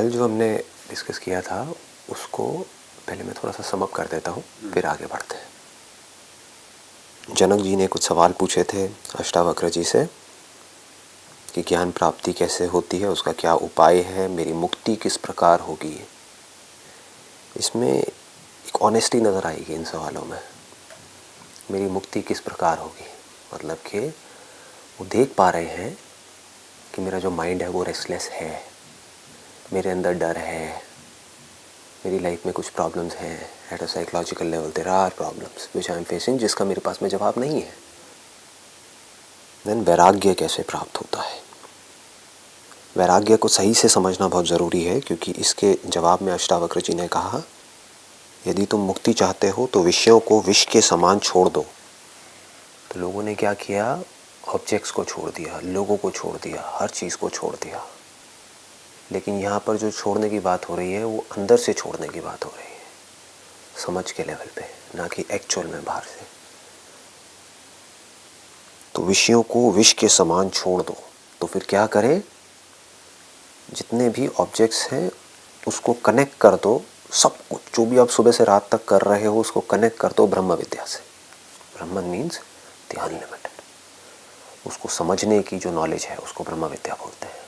कल जो हमने डिस्कस किया था उसको पहले मैं थोड़ा सा समअप कर देता हूँ, फिर आगे बढ़ते हैं। जनक जी ने कुछ सवाल पूछे थे अष्टावक्र जी से कि ज्ञान प्राप्ति कैसे होती है, उसका क्या उपाय है, मेरी मुक्ति किस प्रकार होगी। इसमें एक ऑनेस्टी नज़र आएगी इन सवालों में। मेरी मुक्ति किस प्रकार होगी मतलब कि वो देख पा रहे हैं कि मेरा जो माइंड है वो रेस्टलेस है, मेरे अंदर डर है, मेरी लाइफ में कुछ प्रॉब्लम्स हैं at a psychological level. There are problems which I am facing, जिसका मेरे पास में जवाब नहीं है। देन वैराग्य कैसे प्राप्त होता है। वैराग्य को सही से समझना बहुत ज़रूरी है, क्योंकि इसके जवाब में अष्टावक्र जी ने कहा यदि तुम मुक्ति चाहते हो तो विषयों को विष के समान छोड़ दो। तो लोगों ने क्या किया, ऑब्जेक्ट्स को छोड़ दिया, लोगों को छोड़ दिया, हर चीज़ को छोड़ दिया। लेकिन यहाँ पर जो छोड़ने की बात हो रही है वो अंदर से छोड़ने की बात हो रही है, समझ के लेवल पे, ना कि एक्चुअल में बाहर से। तो विषयों को विष के समान छोड़ दो। तो फिर क्या करें, जितने भी ऑब्जेक्ट्स हैं उसको कनेक्ट कर दो, सब कुछ जो भी आप सुबह से रात तक कर रहे हो उसको कनेक्ट कर दो ब्रह्म विद्या से। ब्रह्मन मीन्स द अनलिमिटेड। उसको समझने की जो नॉलेज है उसको ब्रह्म विद्या बोलते हैं।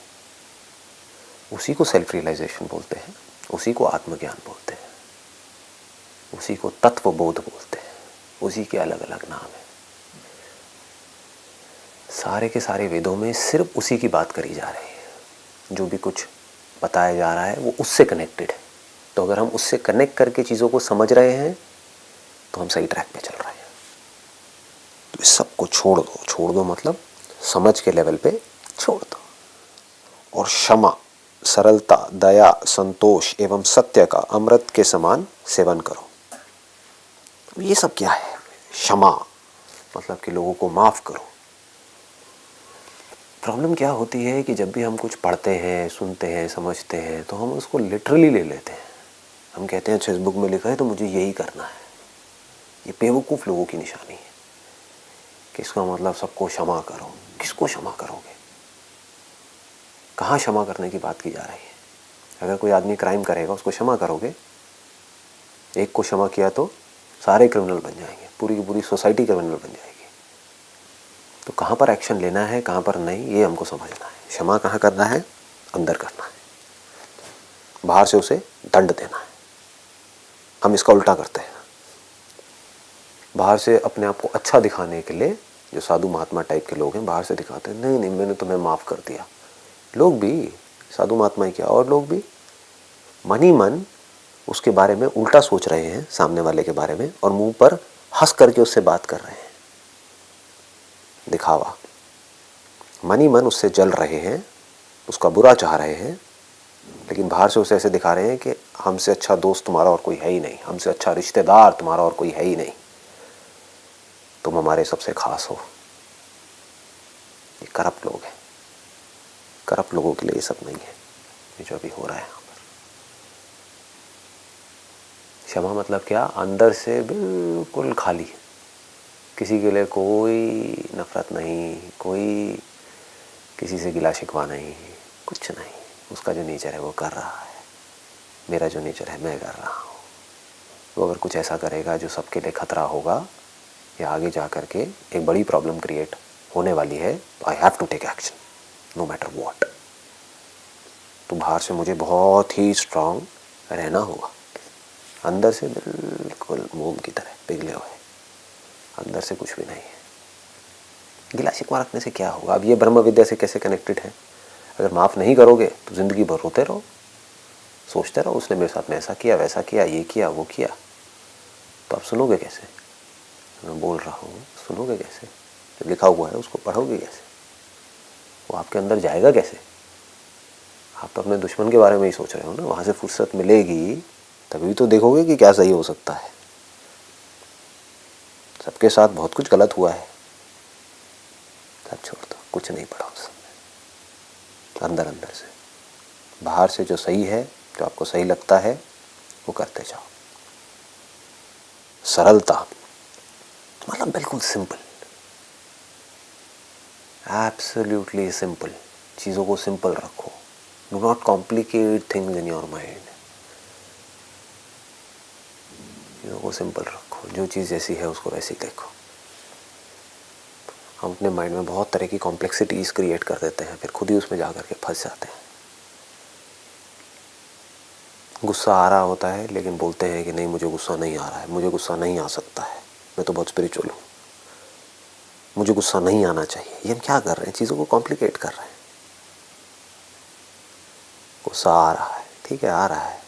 उसी को सेल्फ रियलाइजेशन बोलते हैं, उसी को आत्मज्ञान बोलते हैं, उसी को तत्व बोध बोलते हैं। उसी के अलग अलग नाम है। सारे के सारे वेदों में सिर्फ उसी की बात करी जा रही है। जो भी कुछ बताया जा रहा है वो उससे कनेक्टेड है। तो अगर हम उससे कनेक्ट करके चीज़ों को समझ रहे हैं तो हम सही ट्रैक पे चल रहे हैं। तो इस सब को छोड़ दो। छोड़ दो मतलब समझ के लेवल पे छोड़ दो। और क्षमा, सरलता, दया, संतोष एवं सत्य का अमृत के समान सेवन करो। ये सब क्या है। क्षमा मतलब कि लोगों को माफ़ करो। प्रॉब्लम क्या होती है कि जब भी हम कुछ पढ़ते हैं, सुनते हैं, समझते हैं तो हम उसको लिटरली ले लेते हैं। हम कहते हैं अच्छा इस बुक में लिखा है तो मुझे यही करना है। ये बेवकूफ़ लोगों की निशानी है कि इसका मतलब सबको क्षमा करो। किसको क्षमा करोगे। कहाँ क्षमा करने की बात की जा रही है। अगर कोई आदमी क्राइम करेगा उसको क्षमा करोगे। एक को क्षमा किया तो सारे क्रिमिनल बन जाएंगे, पूरी की पूरी सोसाइटी क्रिमिनल बन जाएगी। तो कहाँ पर एक्शन लेना है, कहाँ पर नहीं, ये हमको समझना है। क्षमा कहाँ करना है, अंदर करना है। बाहर से उसे दंड देना है। हम इसका उल्टा करते हैं। बाहर से अपने आप को अच्छा दिखाने के लिए, जो साधु महात्मा टाइप के लोग हैं, बाहर से दिखाते हैं नहीं नहीं मैंने तुम्हें माफ़ कर दिया। लोग भी, साधु महात्मा ही क्या और लोग भी मन ही मन उसके बारे में उल्टा सोच रहे हैं, सामने वाले के बारे में, और मुंह पर हंस करके उससे बात कर रहे हैं। दिखावा। मन ही मन उससे जल रहे हैं, उसका बुरा चाह रहे हैं, लेकिन बाहर से उसे ऐसे दिखा रहे हैं कि हमसे अच्छा दोस्त तुम्हारा और कोई है ही नहीं, हमसे अच्छा रिश्तेदार तुम्हारा और कोई है ही नहीं, तुम हमारे सबसे खास हो। ये करप्ट लोग हैं। करप्ट लोगों के लिए ये सब नहीं है, ये जो अभी हो रहा है यहाँ पर। क्षमा मतलब क्या, अंदर से बिल्कुल खाली, किसी के लिए कोई नफरत नहीं, कोई किसी से गिला शिकवा नहीं, कुछ नहीं। उसका जो नेचर है वो कर रहा है, मेरा जो नेचर है मैं कर रहा हूँ। वो अगर कुछ ऐसा करेगा जो सबके लिए खतरा होगा या आगे जा कर के एक बड़ी प्रॉब्लम क्रिएट होने वाली है, तो I have to take action no matter what. तो बाहर से मुझे बहुत ही स्ट्रांग रहना होगा, अंदर से बिल्कुल मोम की तरह पिघले हुए, अंदर से कुछ भी नहीं है। गिला शिकवा रखने से क्या होगा। अब ये ब्रह्म विद्या से कैसे कनेक्टेड है। अगर माफ़ नहीं करोगे तो ज़िंदगी भर रोते रहो, सोचते रहो उसने मेरे साथ में ऐसा किया, वैसा किया, ये किया, वो किया। तो आप सुनोगे कैसे। मैं बोल रहा हूँ, सुनोगे कैसे। जो लिखा हुआ है उसको पढ़ोगे कैसे, वो आपके अंदर जाएगा कैसे। आप तो अपने दुश्मन के बारे में ही सोच रहे हो ना। वहाँ से फुर्सत मिलेगी तभी तो देखोगे कि क्या सही हो सकता है। सबके साथ बहुत कुछ गलत हुआ है, सब छोड़ दो, कुछ नहीं पड़ा उस समय। अंदर अंदर से, बाहर से जो सही है, जो आपको सही लगता है वो करते जाओ। सरलता मतलब बिल्कुल सिंपल, एब्सोल्युटली सिंपल। चीज़ों को सिंपल रखो, do not complicate things in your mind. चीज़ों को सिंपल रखो, जो चीज़ जैसी है उसको वैसी देखो। हम अपने माइंड में बहुत तरह की कॉम्प्लेक्सिटीज क्रिएट कर देते हैं, फिर खुद ही उसमें जा कर के फंस जाते हैं। गुस्सा आ रहा होता है लेकिन बोलते हैं कि नहीं मुझे गुस्सा नहीं आ रहा है, मुझे गुस्सा नहीं आ सकता है, मैं तो बहुत स्पिरिचुअल हूँ, मुझे गुस्सा नहीं आना चाहिए। ये हम क्या कर रहे हैं, चीज़ों को कॉम्प्लिकेट कर रहे हैं। गुस्सा आ रहा है, ठीक है आ रहा है,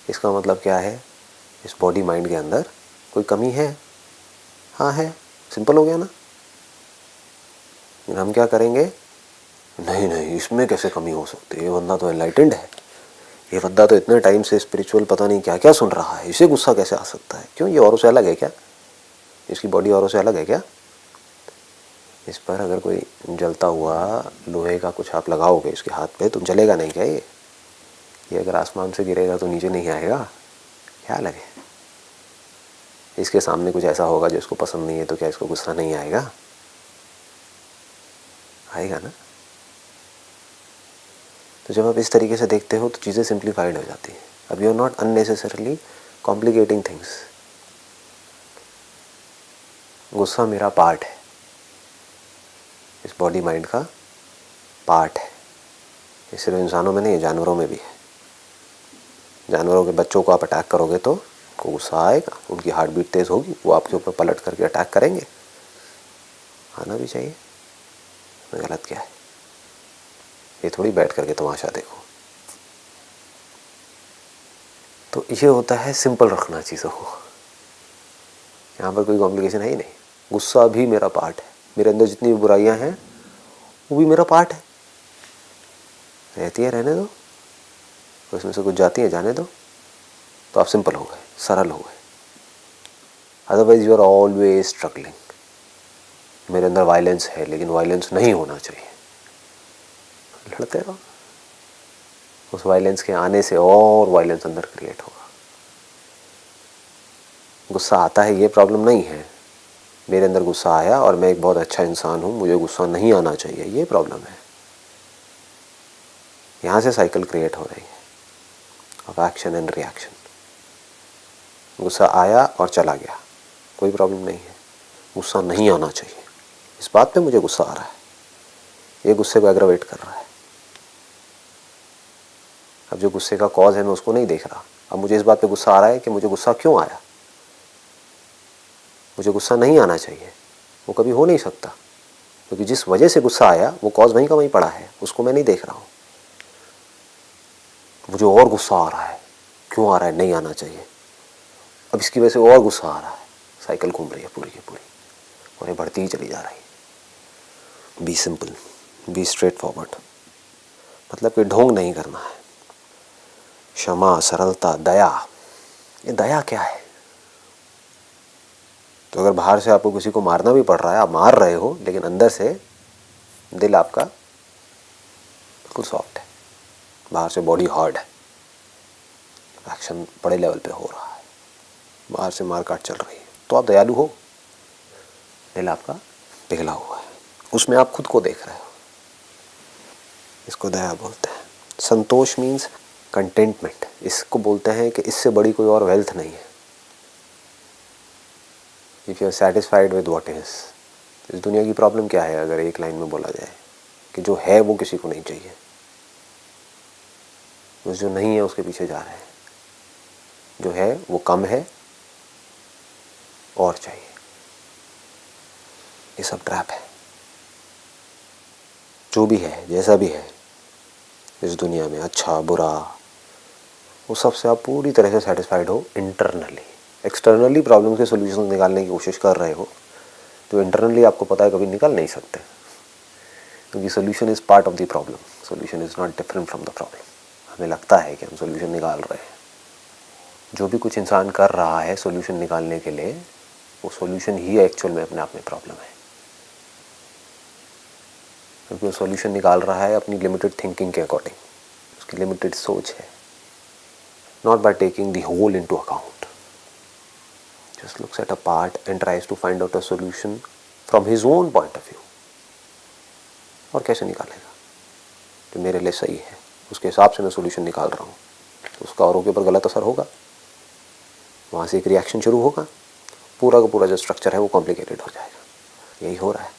इसका मतलब क्या है, इस बॉडी माइंड के अंदर कोई कमी है? हाँ है, सिंपल हो गया ना। हम क्या करेंगे, नहीं नहीं इसमें कैसे कमी हो सकती है, ये बंदा तो एनलाइटेंड है, ये बंदा तो इतने टाइम से स्पिरिचुअल पता नहीं क्या क्या सुन रहा है, इसे गुस्सा कैसे आ सकता है? क्यों, ये औरों से अलग है क्या? इसकी बॉडी औरों से अलग है क्या? इस पर अगर कोई जलता हुआ लोहे का कुछ आप लगाओगे इसके हाथ पे तो जलेगा नहीं क्या? ये अगर आसमान से गिरेगा तो नीचे नहीं आएगा? क्या लगे, इसके सामने कुछ ऐसा होगा जो इसको पसंद नहीं है तो क्या इसको गुस्सा नहीं आएगा? आएगा ना। तो जब आप इस तरीके से देखते हो तो चीज़ें सिंप्लीफाइड हो जाती हैं। अब you are not unnecessarily complicating things. गुस्सा मेरा पार्ट है, इस बॉडी माइंड का पार्ट है। ये सिर्फ इंसानों में नहीं, जानवरों में भी है। जानवरों के बच्चों को आप अटैक करोगे तो उनको गुस्सा आएगा, उनकी हार्ट बीट तेज़ होगी, वो आपके ऊपर पलट करके अटैक करेंगे, आना भी चाहिए। गलत क्या है? ये थोड़ी बैठ करके तमाशा देखो। तो ये होता है सिंपल रखना चीज़ों को। यहाँ पर कोई कॉम्प्लिकेशन है ही नहीं। गुस्सा भी मेरा पार्ट है, मेरे अंदर जितनी भी बुराइयाँ हैं वो भी मेरा पार्ट है, रहती है, रहने दो, उसमें से कुछ जाती है जाने दो। तो आप सिंपल हो गए, सरल हो गए। Otherwise you are always struggling. मेरे अंदर वायलेंस है लेकिन वायलेंस नहीं होना चाहिए, लड़ते रहो। उस वायलेंस के आने से और वायलेंस अंदर क्रिएट होगा। गुस्सा आता है ये प्रॉब्लम नहीं है, मेरे अंदर गुस्सा आया और मैं एक बहुत अच्छा इंसान हूँ, मुझे गुस्सा नहीं आना चाहिए, ये प्रॉब्लम है। यहाँ से साइकिल क्रिएट हो रही है ऑफ एक्शन एंड रिएक्शन। गुस्सा आया और चला गया, कोई प्रॉब्लम नहीं है। गुस्सा नहीं आना चाहिए, इस बात पे मुझे गुस्सा आ रहा है, ये गुस्से को एग्रावेट कर रहा है। अब जो गुस्से का कॉज है मैं उसको नहीं देख रहा, अब मुझे इस बात पे गुस्सा आ रहा है कि मुझे गुस्सा क्यों आया। मुझे गुस्सा नहीं आना चाहिए, वो कभी हो नहीं सकता, क्योंकि जिस वजह से गुस्सा आया वो कॉज वहीं का वहीं पड़ा है, उसको मैं नहीं देख रहा हूँ। मुझे और गुस्सा आ रहा है, क्यों आ रहा है, नहीं आना चाहिए, अब इसकी वजह से और गुस्सा आ रहा है, साइकिल घूम रही है पूरी की पूरी और ये बढ़ती ही चली जा रही है। Be simple, be straightforward, मतलब कि ढोंग नहीं करना है। क्षमा, सरलता, दया। ये दया क्या है? तो अगर बाहर से आपको किसी को मारना भी पड़ रहा है, आप मार रहे हो, लेकिन अंदर से दिल आपका बिल्कुल सॉफ्ट है, बाहर से बॉडी हार्ड है, एक्शन बड़े लेवल पे हो रहा है, बाहर से मारकाट चल रही है, तो आप दयालु हो, दिल आपका पिघला हुआ है, उसमें आप खुद को देख रहे हो, इसको दया बोलते हैं। संतोष मीन्स कंटेंटमेंट, इसको बोलते हैं कि इससे बड़ी कोई और वेल्थ नहीं है। If you are satisfied with what is. इस दुनिया की प्रॉब्लम क्या है अगर एक लाइन में बोला जाए, कि जो है वो किसी को नहीं चाहिए, बस जो नहीं है उसके पीछे जा रहे हैं, जो है वो कम है और चाहिए। ये सब ट्रैप है। जो भी है, जैसा भी है इस दुनिया में, अच्छा बुरा, वो सबसे आप पूरी तरह से सेटिस्फाइड हो इंटरनली। एक्सटर्नली प्रॉब्लम के सोल्यूशन निकालने की कोशिश कर रहे हो तो इंटरनली आपको पता है कभी निकल नहीं सकते, क्योंकि solution is part of the problem, solution is not different from the problem. हमें लगता है कि हम सोल्यूशन निकाल रहे हैं, जो भी कुछ इंसान कर रहा है सोल्यूशन निकालने के लिए, वो सोल्यूशन ही एक्चुअल में अपने आप में प्रॉब्लम है, क्योंकि वो सोल्यूशन निकाल रहा है अपनी लिमिटेड थिंकिंग के अकॉर्डिंग, उसकी लिमिटेड सोच है, not by taking the whole into account. Just looks at a part and tries to find out a solution from his own point of view। और कैसे निकालेगा कि मेरे लिए सही है, उसके हिसाब से मैं सोल्यूशन निकाल रहा हूँ, तो उसका औरों के ऊपर गलत असर होगा, वहाँ से एक रिएक्शन शुरू होगा, पूरा का पूरा जो स्ट्रक्चर है वो कॉम्प्लिकेटेड हो जाएगा। यही हो रहा है।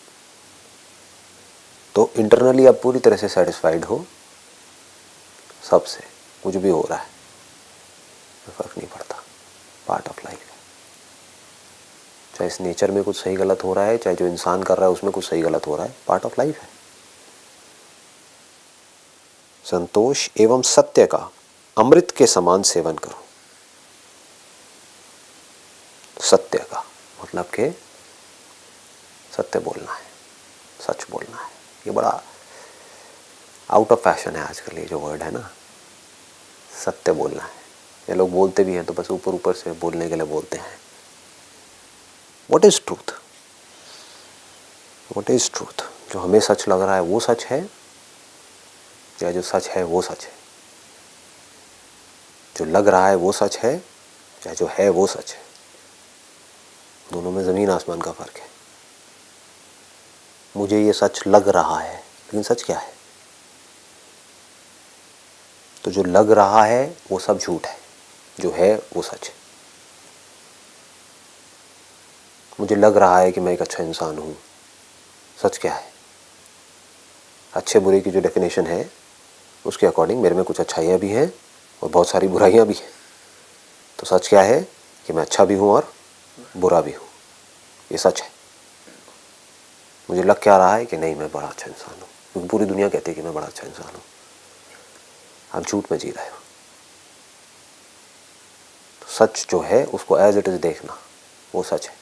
तो इंटरनली आप पूरी तरह से सेटिस्फाइड हो सबसे, कुछ भी हो रहा है फर्क नहीं पड़ता, पार्ट ऑफ लाइफ है। चाहे इस नेचर में कुछ सही गलत हो रहा है, चाहे जो इंसान कर रहा है उसमें कुछ सही गलत हो रहा है, पार्ट ऑफ लाइफ है। संतोष एवं सत्य का अमृत के समान सेवन करो। सत्य का मतलब कि सत्य बोलना है, सच बोलना है। ये बड़ा आउट ऑफ फैशन है आजकल ये जो वर्ड है ना, सत्य बोलना है। ये लोग बोलते भी हैं तो बस ऊपर ऊपर से बोलने के लिए बोलते हैं। What is truth? What is truth? जो हमें सच लग रहा है वो सच है, या जो सच है वो सच है? जो लग रहा है वो सच है, या जो है वो सच है? दोनों में ज़मीन आसमान का फ़र्क है। मुझे ये सच लग रहा है, लेकिन सच क्या है? तो जो लग रहा है वो सब झूठ है, जो है वो सच है। मुझे लग रहा है कि मैं एक अच्छा इंसान हूँ, सच क्या है? अच्छे बुरे की जो डेफिनेशन है उसके अकॉर्डिंग मेरे में कुछ अच्छाइयाँ भी हैं और बहुत सारी बुराइयाँ भी हैं। तो सच क्या है? कि मैं अच्छा भी हूँ और बुरा भी हूँ, ये सच है। मुझे लग क्या रहा है कि नहीं मैं बड़ा अच्छा इंसान हूँ, क्योंकि पूरी दुनिया कहती है कि मैं बड़ा अच्छा इंसान हूँ। आप झूठ में जी रहे हो। तो सच जो है उसको एज इट इज़ देखना, वो सच है।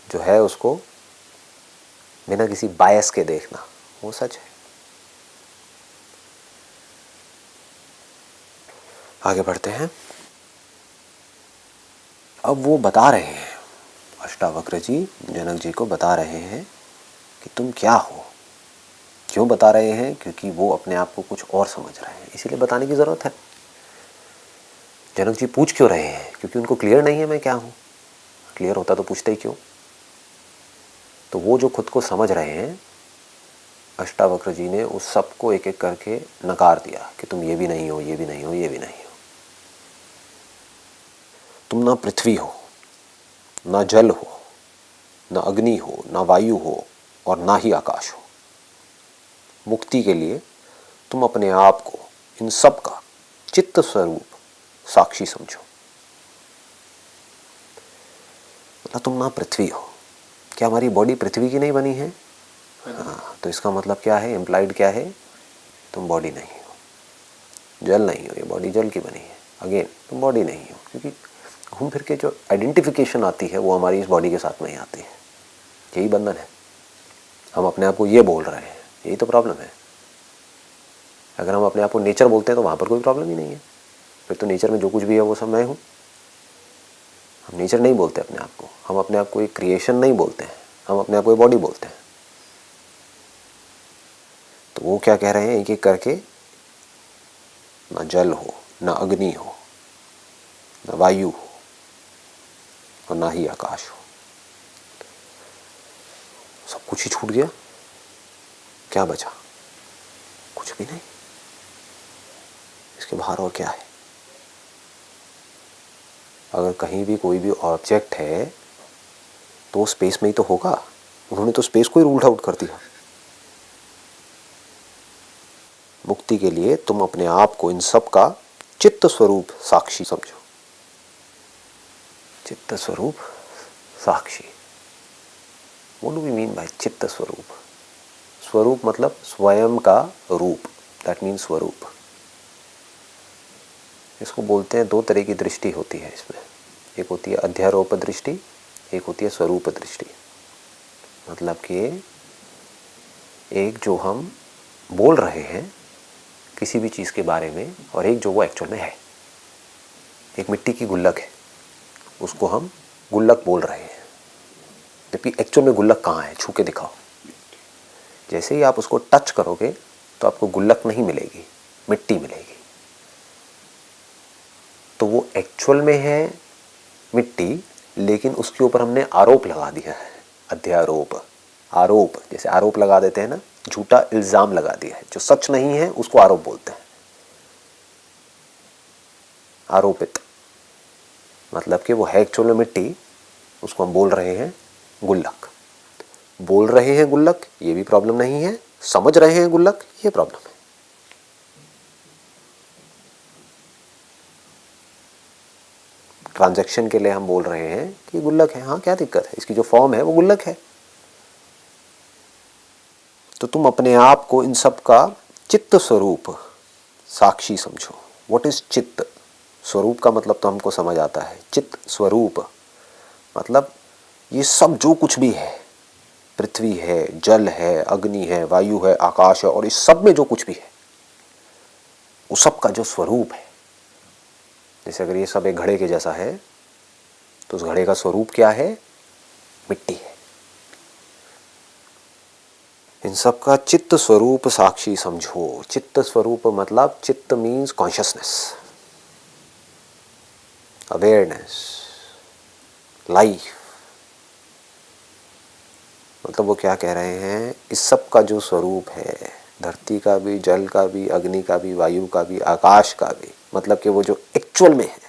जो है उसको बिना किसी बायस के देखना, वो सच है। आगे बढ़ते हैं। अब वो बता रहे हैं, अष्टावक्र जी जनक जी को बता रहे हैं कि तुम क्या हो। क्यों बता रहे हैं? क्योंकि वो अपने आप को कुछ और समझ रहे हैं, इसीलिए बताने की ज़रूरत है। जनक जी पूछ क्यों रहे हैं? क्योंकि उनको क्लियर नहीं है मैं क्या हूँ। क्लियर होता तो पूछते ही क्यों। तो वो जो खुद को समझ रहे हैं, अष्टावक्र जी ने उस सब को एक एक करके नकार दिया कि तुम ये भी नहीं हो, ये भी नहीं हो, ये भी नहीं हो। तुम ना पृथ्वी हो, ना जल हो, ना अग्नि हो, ना वायु हो, और ना ही आकाश हो। मुक्ति के लिए तुम अपने आप को इन सब का चित्त स्वरूप साक्षी समझो। मतलब तुम ना पृथ्वी हो। क्या हमारी बॉडी पृथ्वी की नहीं बनी है? हाँ, तो इसका मतलब क्या है? इम्प्लाइड क्या है? तुम बॉडी नहीं हो, जल नहीं हो, ये बॉडी जल की बनी है। अगेन तुम बॉडी नहीं हो, क्योंकि घूम फिर के जो आइडेंटिफिकेशन आती है वो हमारी इस बॉडी के साथ नहीं आती है। यही बंधन है। हम अपने आप को ये बोल रहे हैं, यही तो प्रॉब्लम है। अगर हम अपने आप को नेचर बोलते हैं तो वहाँ पर कोई प्रॉब्लम ही नहीं है। फिर तो नेचर में जो कुछ भी है वो सब मैं हूँ। हम नेचर नहीं बोलते अपने आप को, हम अपने आप को एक क्रिएशन नहीं बोलते हैं, हम अपने आप को एक बॉडी बोलते हैं। तो वो क्या कह रहे हैं एक एक करके, ना जल हो, ना अग्नि हो, ना वायु हो, और ना ही आकाश हो। सब कुछ ही छूट गया, क्या बचा? कुछ भी नहीं। इसके बाहर और क्या है? अगर कहीं भी कोई भी ऑब्जेक्ट है तो स्पेस में ही तो होगा। उन्होंने तो स्पेस को ही रूल आउट कर दिया। मुक्ति के लिए तुम अपने आप को इन सब का चित्त स्वरूप साक्षी समझो। चित्त स्वरूप साक्षी, what do we mean by चित्त स्वरूप? स्वरूप मतलब स्वयं का रूप, दैट मीन्स स्वरूप। इसको बोलते हैं, दो तरह की दृष्टि होती है इसमें। एक होती है अध्यारोप दृष्टि, एक होती है स्वरूप दृष्टि। मतलब कि एक जो हम बोल रहे हैं किसी भी चीज़ के बारे में, और एक जो वो एक्चुअल में है। एक मिट्टी की गुल्लक है, उसको हम गुल्लक बोल रहे हैं, जबकि एक्चुअल में गुल्लक कहाँ है? छू के दिखाओ। जैसे ही आप उसको टच करोगे तो आपको गुल्लक नहीं मिलेगी, मिट्टी मिलेगी। तो वो एक्चुअल में है मिट्टी, लेकिन उसके ऊपर हमने आरोप लगा दिया है, अध्यारोप। आरोप, जैसे आरोप लगा देते हैं ना, झूठा इल्जाम लगा दिया है। जो सच नहीं है उसको आरोप बोलते हैं। आरोपित मतलब कि वो है एक्चुअल में मिट्टी, उसको हम बोल रहे हैं गुल्लक। बोल रहे हैं गुल्लक, ये भी प्रॉब्लम नहीं है। समझ रहे हैं गुल्लक, ये प्रॉब्लम है। ट्रांजैक्शन के लिए हम बोल रहे हैं कि गुल्लक है, हाँ क्या दिक्कत है, इसकी जो फॉर्म है वो गुल्लक है। तो तुम अपने आप को इन सब का चित्त स्वरूप साक्षी समझो। व्हाट इज चित्त? स्वरूप का मतलब तो हमको समझ आता है। चित्त स्वरूप मतलब ये सब जो कुछ भी है, पृथ्वी है, जल है, अग्नि है, वायु है, आकाश है, और इस सब में जो कुछ भी है उस सब का जो स्वरूप है। जैसे अगर ये सब एक घड़े के जैसा है तो उस घड़े का स्वरूप क्या है? मिट्टी है। इन सब का चित्त स्वरूप साक्षी समझो। चित्त स्वरूप मतलब चित्त मीन्स कॉन्शियसनेस, अवेयरनेस, लाइफ। मतलब वो क्या कह रहे हैं, इस सब का जो स्वरूप है, धरती का भी, जल का भी, अग्नि का भी, वायु का भी, आकाश का भी, मतलब कि वो जो एक्चुअल में है।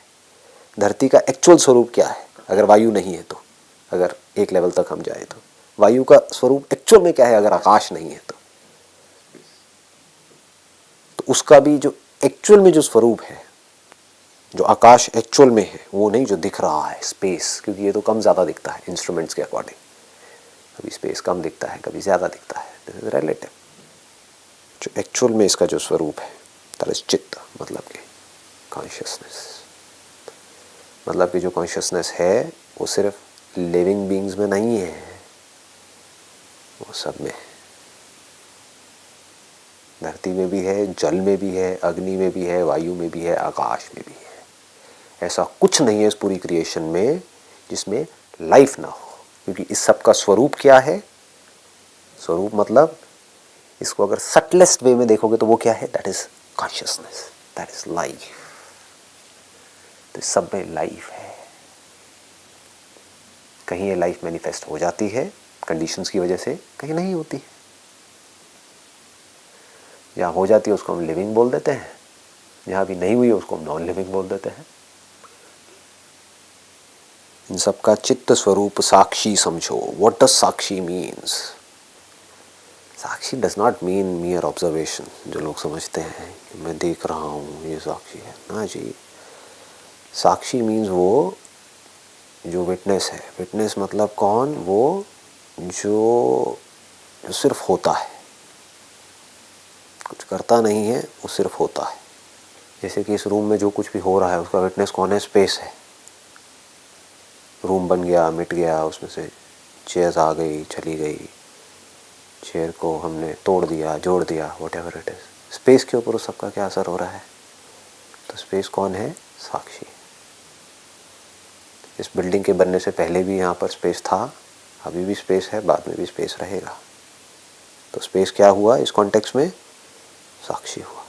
धरती का एक्चुअल स्वरूप क्या है अगर वायु नहीं है तो? अगर एक लेवल तक हम जाए तो वायु का स्वरूप एक्चुअल में क्या है अगर आकाश नहीं है तो उसका भी जो एक्चुअल में जो स्वरूप है, जो आकाश एक्चुअल में है, वो नहीं जो दिख रहा है स्पेस, क्योंकि ये तो कम ज़्यादा दिखता है इंस्ट्रूमेंट्स के अकॉर्डिंग। कभी स्पेस कम दिखता है, कभी ज़्यादा दिखता है, दिस इज रिलेटिव। जो एक्चुअल में इसका जो स्वरूप है दैट इज चित्त, मतलब कि कॉन्शियसनेस। मतलब कि जो कॉन्शियसनेस है वो सिर्फ लिविंग बीइंग्स में नहीं है, वो सब में है। धरती में भी है, जल में भी है, अग्नि में भी है, वायु में भी है, आकाश में भी है। ऐसा कुछ नहीं है इस पूरी क्रिएशन में जिसमें लाइफ ना हो, क्योंकि इस सब का स्वरूप क्या है? स्वरूप मतलब इसको अगर सटलेस्ट वे में देखोगे तो वो क्या है? That is consciousness, that is life. तो सब में लाइफ है। कहीं ये लाइफ मैनिफेस्ट हो जाती है कंडीशंस की वजह से, कहीं नहीं होती है। जहाँ हो जाती है उसको हम लिविंग बोल देते हैं, जहाँ भी नहीं हुई है उसको हम नॉन लिविंग बोल देते हैं। इन सब का चित्त स्वरूप साक्षी समझो। What does Sakshi means? Sakshi does not mean मियर observation, जो लोग समझते हैं कि मैं देख रहा हूँ ये साक्षी है ना जी। साक्षी मीन्स वो जो विटनेस है। विटनेस मतलब कौन? वो जो सिर्फ होता है, कुछ करता नहीं है, वो सिर्फ होता है। जैसे कि इस रूम में जो कुछ भी हो रहा है उसका विटनेस कौन है? स्पेस है। रूम बन गया, मिट गया, उसमें से चेयर्स आ गई, चली गई, चेयर को हमने तोड़ दिया, जोड़ दिया, व्हाटएवर इट इज, स्पेस के ऊपर उस सबका क्या असर हो रहा है? तो स्पेस कौन है? साक्षी। इस बिल्डिंग के बनने से पहले भी यहाँ पर स्पेस था, अभी भी स्पेस है, बाद में भी स्पेस रहेगा। तो स्पेस क्या हुआ इस कॉन्टेक्स्ट में? साक्षी हुआ।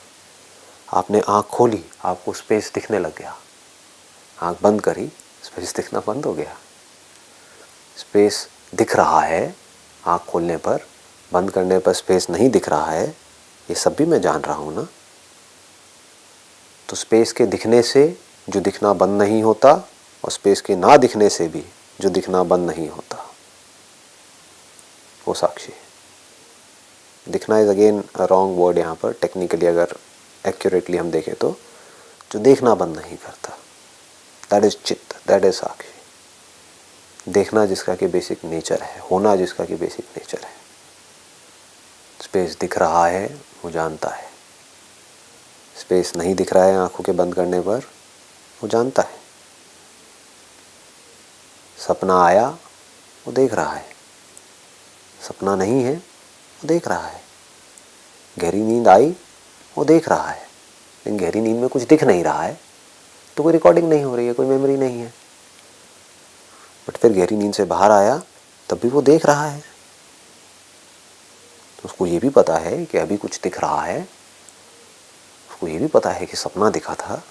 आपने आँख खोली, आपको स्पेस दिखने लग गया। आँख बंद करी, स्पेस दिखना बंद हो गया। स्पेस दिख रहा है आँख खोलने पर, बंद करने पर स्पेस नहीं दिख रहा है, ये सब भी मैं जान रहा हूँ ना। तो स्पेस के दिखने से जो दिखना बंद नहीं होता, और स्पेस के ना दिखने से भी जो दिखना बंद नहीं होता, वो साक्षी है। दिखना इज अगेन रॉन्ग वर्ड यहाँ पर टेक्निकली, अगर एक्यूरेटली हम देखें तो जो देखना बंद नहीं करता, दैट इज चित्त, दैट इज साक्षी। देखना जिसका कि बेसिक नेचर है, होना जिसका कि बेसिक नेचर है। स्पेस दिख रहा है वो जानता है, स्पेस नहीं दिख रहा है आंखों के बंद करने पर, वो जानता है। सपना आया, वो देख रहा है। सपना नहीं है, वो देख रहा है। गहरी नींद आई, वो देख रहा है। लेकिन गहरी नींद में कुछ दिख नहीं रहा है, तो कोई रिकॉर्डिंग नहीं हो रही है, कोई मेमोरी नहीं है। बट फिर गहरी नींद से बाहर आया, तब भी वो देख रहा है। तो उसको ये भी पता है कि अभी कुछ दिख रहा है, उसको ये भी पता है कि सपना दिखा था,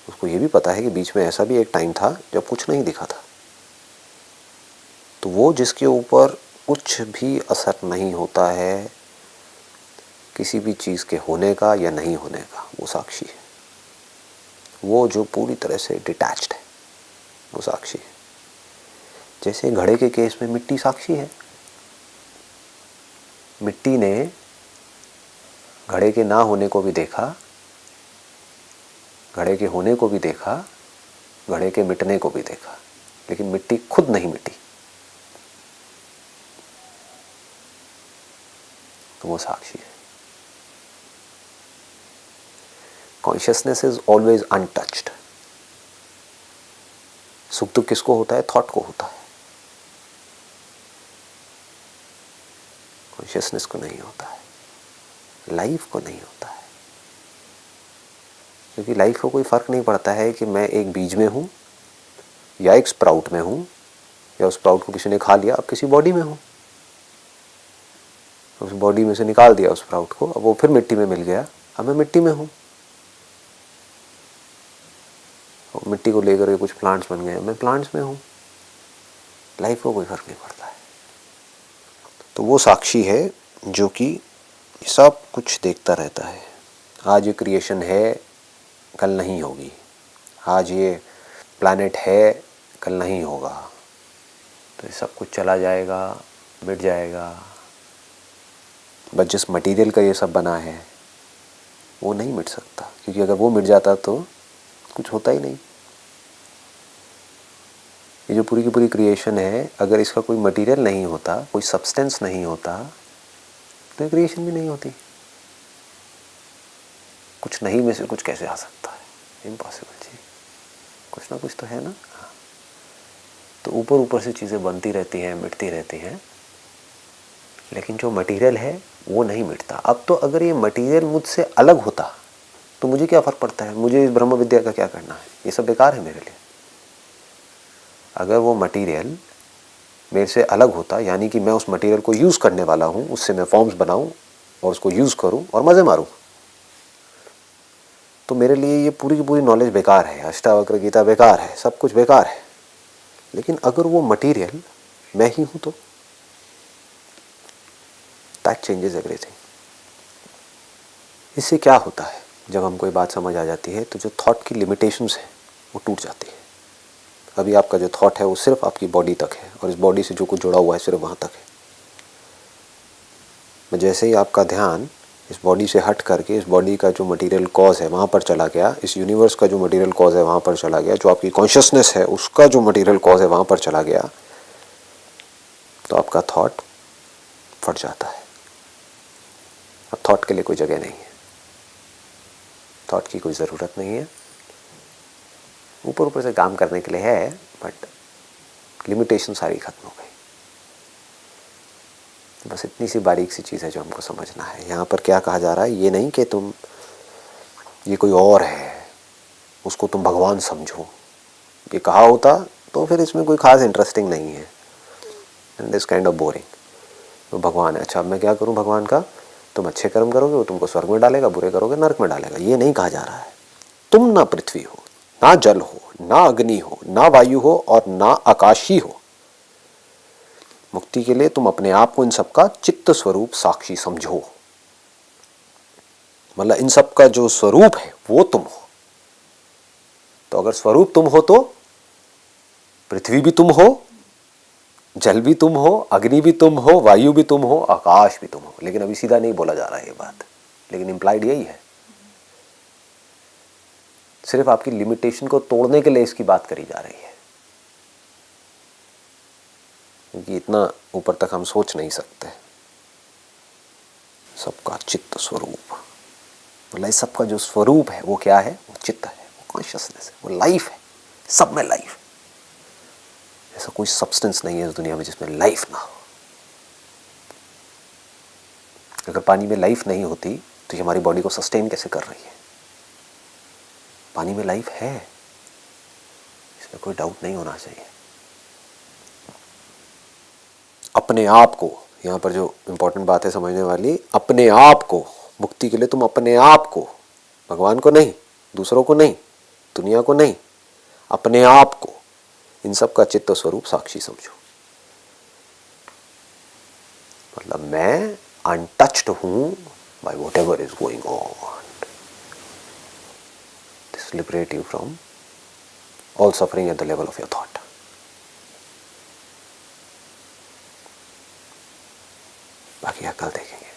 उसको ये भी पता है कि बीच में ऐसा भी एक टाइम था जब कुछ नहीं दिखा था। तो वो जिसके ऊपर कुछ भी असर नहीं होता है किसी भी चीज़ के होने का या नहीं होने का, वो साक्षी है। वो जो पूरी तरह से डिटैच्ड है वो साक्षी है। जैसे घड़े के केस में मिट्टी साक्षी है। मिट्टी ने घड़े के ना होने को भी देखा, घड़े के होने को भी देखा, घड़े के मिटने को भी देखा, लेकिन मिट्टी खुद नहीं मिटी, तो वो साक्षी है। Consciousness is always untouched. सुख दुख किसको होता है? थॉट को होता है, कॉन्शियसनेस को नहीं होता है, लाइफ को नहीं होता है। क्योंकि लाइफ को कोई फर्क नहीं पड़ता है कि मैं एक बीज में हूं या एक स्प्राउट में हूं, या उस स्प्राउट को किसी ने खा लिया, अब किसी बॉडी में हूं, उस बॉडी में से निकाल दिया उस स्प्राउट को, अब वो फिर मिट्टी में मिल गया, अब मैं मिट्टी में हूं। मिट्टी को लेकर के कुछ प्लांट्स बन गए, मैं प्लांट्स में हूं। लाइफ को कोई फर्क नहीं पड़ता है। तो वो साक्षी है जो कि सब कुछ देखता रहता है। आज ये क्रिएशन है, कल नहीं होगी। आज ये प्लैनेट है, कल नहीं होगा। तो ये सब कुछ चला जाएगा, मिट जाएगा। बस जिस मटेरियल का ये सब बना है वो नहीं मिट सकता, क्योंकि अगर वो मिट जाता तो कुछ होता ही नहीं। ये जो पूरी की पूरी क्रिएशन है, अगर इसका कोई मटेरियल नहीं होता, कोई सब्सटेंस नहीं होता, तो क्रिएशन भी नहीं होती। कुछ नहीं में से कुछ कैसे आ सकता है? इम्पॉसिबल जी। कुछ ना कुछ तो है ना। तो ऊपर ऊपर से चीज़ें बनती रहती हैं, मिटती रहती हैं, लेकिन जो मटेरियल है वो नहीं मिटता। अब तो अगर ये मटेरियल मुझसे अलग होता तो मुझे क्या फ़र्क पड़ता है? मुझे इस ब्रह्म विद्या का क्या करना है? ये सब बेकार है मेरे लिए। अगर वो मटेरियल मेरे से अलग होता, यानी कि मैं उस मटेरियल को यूज़ करने वाला हूँ, उससे मैं फॉर्म्स बनाऊँ और उसको यूज़ करूँ और मज़े मारूँ, तो मेरे लिए ये पूरी की पूरी नॉलेज बेकार है, अष्टावक्र गीता बेकार है, सब कुछ बेकार है। लेकिन अगर वो मटेरियल मैं ही हूँ तो दैट चेंजेस एवरीथिंग। इससे क्या होता है? जब हमको ये बात समझ आ जाती है तो जो थॉट की लिमिटेशंस हैं वो टूट जाती है। अभी आपका जो थॉट है वो सिर्फ आपकी बॉडी तक है, और इस बॉडी से जो कुछ जुड़ा हुआ है सिर्फ वहाँ तक है। जैसे ही आपका ध्यान इस बॉडी से हट करके इस बॉडी का जो मटेरियल कॉज है वहाँ पर चला गया, इस यूनिवर्स का जो मटेरियल कॉज है वहाँ पर चला गया, जो आपकी कॉन्शियसनेस है उसका जो मटेरियल कॉज है वहाँ पर चला गया, तो आपका थॉट फट जाता है। अब थॉट के लिए कोई जगह नहीं है, थॉट की कोई ज़रूरत नहीं है। ऊपर ऊपर से काम करने के लिए है, बट लिमिटेशन सारी खत्म हो गई। बस इतनी सी बारीक सी चीज़ है जो हमको समझना है। यहाँ पर क्या कहा जा रहा है, ये नहीं कि तुम ये कोई और है उसको तुम भगवान समझो। ये कहा होता तो फिर इसमें कोई ख़ास इंटरेस्टिंग नहीं है, and this kind of boring. तो भगवान है, अच्छा अब मैं क्या करूँ भगवान का? तुम अच्छे कर्म करोगे वो तुमको स्वर्ग में डालेगा, बुरे करोगे नरक में डालेगा। ये नहीं कहा जा रहा है। तुम ना पृथ्वी हो, ना जल हो, ना अग्नि हो, ना वायु हो और ना आकाशी हो। मुक्ति के लिए तुम अपने आप को इन सब का चित्त स्वरूप साक्षी समझो। मतलब इन सब का जो स्वरूप है वो तुम हो। तो अगर स्वरूप तुम हो तो पृथ्वी भी तुम हो, जल भी तुम हो, अग्नि भी तुम हो, वायु भी तुम हो, आकाश भी तुम हो। लेकिन अभी सीधा नहीं बोला जा रहा है ये बात, लेकिन इंप्लाइड यही है। सिर्फ आपकी लिमिटेशन को तोड़ने के लिए इसकी बात करी जा रही है, क्योंकि इतना ऊपर तक हम सोच नहीं सकते। सबका चित्त स्वरूप, मतलब इस सबका जो स्वरूप है वो क्या है? वो चित्त है, वो कॉन्शियसनेस है, वो लाइफ है। सब में लाइफ। ऐसा कोई सब्सटेंस नहीं है इस दुनिया में जिसमें लाइफ ना हो। अगर पानी में लाइफ नहीं होती तो ये हमारी बॉडी को सस्टेन कैसे कर रही है? पानी में लाइफ है, इसमें कोई डाउट नहीं होना चाहिए। अपने आप को, यहाँ पर जो इंपॉर्टेंट बात है समझने वाली, अपने आप को, मुक्ति के लिए तुम अपने आप को, भगवान को नहीं, दूसरों को नहीं, दुनिया को नहीं, अपने आप को इन सब का चित्त स्वरूप साक्षी समझो। मतलब मैं अनटच्ड हूं by whatever is going on. This liberate you from all suffering at the level of your thought. बाकी कल देखेंगे.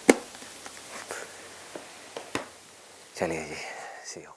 चलिए जी, सी यू.